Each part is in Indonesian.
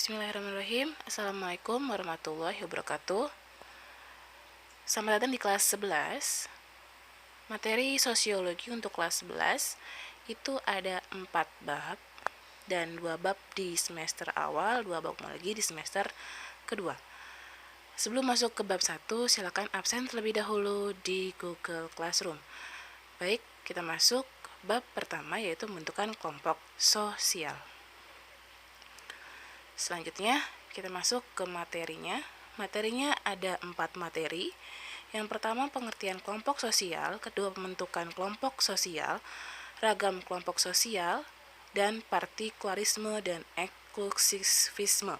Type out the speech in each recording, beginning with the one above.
Bismillahirrahmanirrahim. Assalamualaikum warahmatullahi wabarakatuh. Selamat datang di kelas 11. Materi sosiologi untuk kelas 11 itu ada 4 bab dan 2 bab di semester awal, 2 bab lagi di semester kedua. Sebelum masuk ke bab 1, silakan absen terlebih dahulu di Google Classroom. Baik, kita masuk bab pertama, yaitu pembentukan kelompok sosial. Selanjutnya kita masuk ke materinya. Materinya ada 4 materi. Yang pertama pengertian kelompok sosial, kedua pembentukan kelompok sosial, ragam kelompok sosial, dan partikularisme dan eksklusivisme.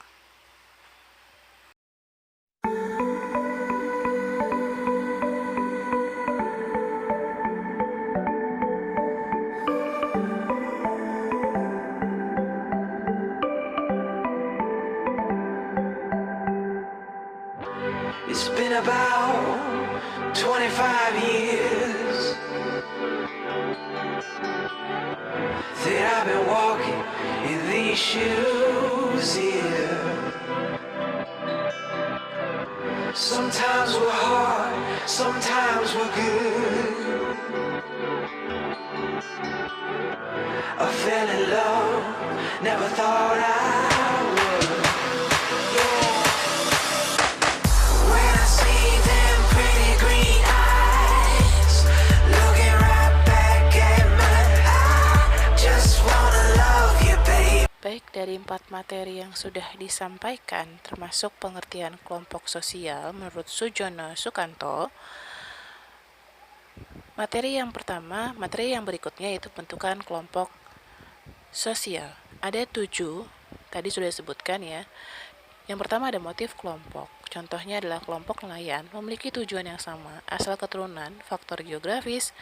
It's been about 25 years that I've been walking in these shoes here. Sometimes we're hard, sometimes we're good. I fell in love, never thought I would. When I see them pretty green eyes looking right back at me, I just wanna love you, babe. Baik, dari 4 materi yang sudah disampaikan, termasuk pengertian kelompok sosial menurut Sujono Sukanto, materi yang pertama, materi yang berikutnya yaitu pembentukan kelompok sosial. Ada 7, tadi sudah disebutkan ya. Yang pertama ada motif kelompok. Contohnya adalah kelompok nelayan memiliki tujuan yang sama, asal keturunan, faktor geografis,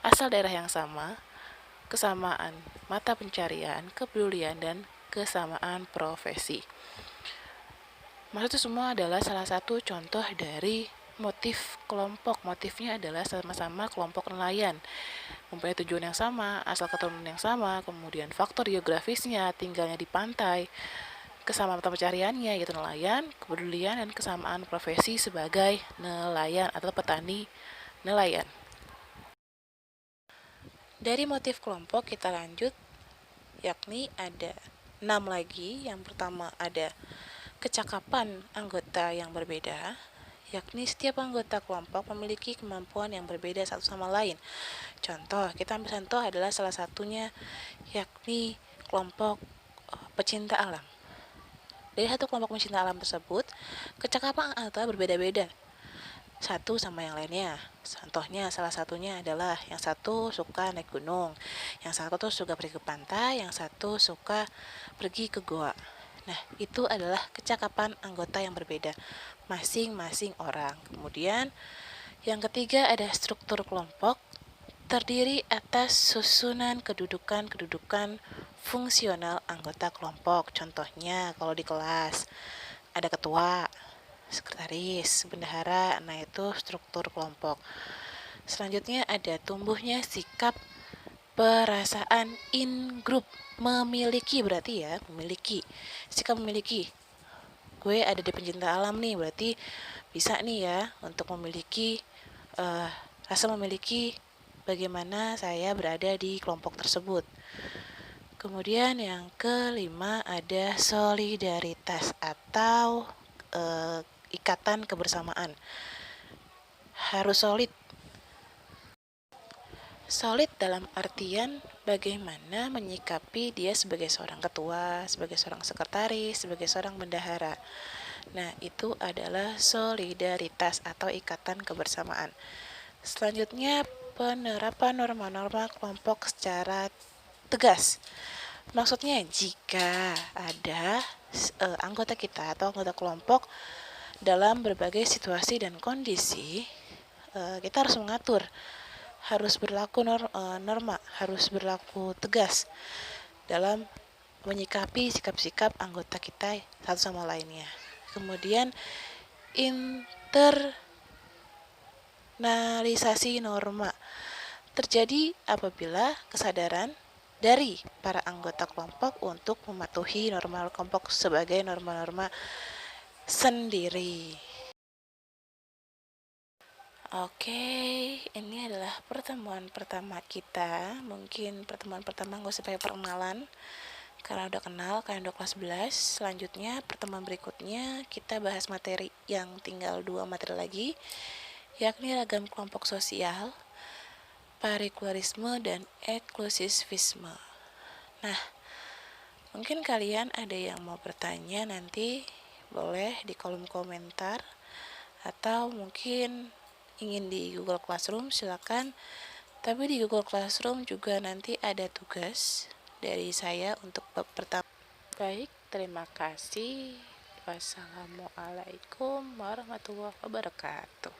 asal daerah yang sama, kesamaan mata pencarian, kepedulian, dan kesamaan profesi. Maksud itu semua adalah salah satu contoh dari motif kelompok. Motifnya adalah sama-sama kelompok nelayan, mempunyai tujuan yang sama, asal keturunan yang sama, kemudian faktor geografisnya, tinggalnya di pantai, kesamaan mata pencariannya yaitu nelayan, kepedulian, dan kesamaan profesi sebagai nelayan atau petani nelayan. Dari motif kelompok kita lanjut, yakni ada 6 lagi. Yang pertama ada kecakapan anggota yang berbeda, yakni setiap anggota kelompok memiliki kemampuan yang berbeda satu sama lain. Contoh, kita ambil contoh adalah salah satunya yakni kelompok pecinta alam. Dari satu kelompok pecinta alam tersebut, kecakapan anggota berbeda-beda satu sama yang lainnya. Contohnya salah satunya adalah yang satu suka naik gunung, yang satu tuh suka pergi ke pantai, yang satu suka pergi ke goa. Nah, itu adalah kecakapan anggota yang berbeda masing-masing orang. Kemudian yang ketiga ada struktur kelompok, terdiri atas susunan kedudukan fungsional anggota kelompok. Contohnya kalau di kelas ada ketua, sekretaris, bendahara, nah itu struktur kelompok. Selanjutnya ada tumbuhnya sikap perasaan in group, memiliki berarti ya, memiliki, sikap memiliki. Gue ada di pencinta alam nih, berarti bisa nih ya untuk memiliki rasa memiliki bagaimana saya berada di kelompok tersebut. Kemudian yang kelima ada solidaritas atau ikatan kebersamaan. Harus solid. Solid dalam artian bagaimana menyikapi dia sebagai seorang ketua, sebagai seorang sekretaris, sebagai seorang bendahara. Nah, itu adalah solidaritas atau ikatan kebersamaan. Selanjutnya, penerapan norma-norma kelompok secara tegas. Maksudnya jika ada anggota kita atau anggota kelompok dalam berbagai situasi dan kondisi, kita harus mengatur, harus berlaku norma, harus berlaku tegas dalam menyikapi sikap-sikap anggota kita satu sama lainnya. Kemudian internalisasi norma terjadi apabila kesadaran dari para anggota kelompok untuk mematuhi norma kelompok sebagai norma-norma sendiri. Oke, ini adalah pertemuan pertama kita. Mungkin pertemuan pertama gak usah pakai perkenalan, karena udah kenal, kalian udah kelas 11. Selanjutnya, pertemuan berikutnya kita bahas materi yang tinggal 2 materi lagi, yakni ragam kelompok sosial, parikularisme, dan eksklusivisme. Nah, mungkin kalian ada yang mau bertanya nanti, boleh di kolom komentar, atau mungkin ingin di Google Classroom, silakan. Tapi di Google Classroom juga nanti ada tugas dari saya untuk bab pertama. Baik, terima kasih. Wassalamualaikum warahmatullahi wabarakatuh.